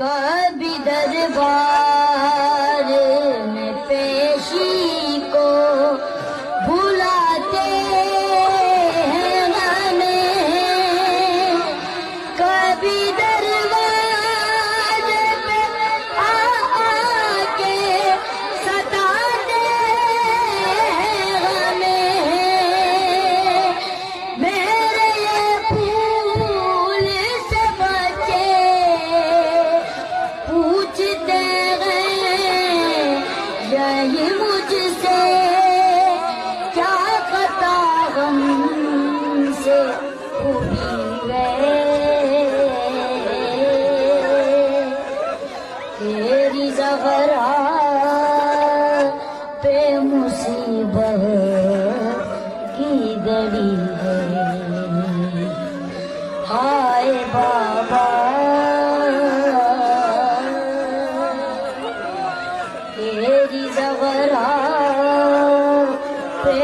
कभी दरबार में पेशी को बुलाते हैं हमें, कभी दरबार पे आके सताते हैं हमें। मेरे ये फूल से बचे पूछते हैं यही मुझसे, क्या पता हमसे हुई गए। तेरी ज़हरा पे मुसीबत की घड़ी है, हाय बाबा तेरी ज़हरा पे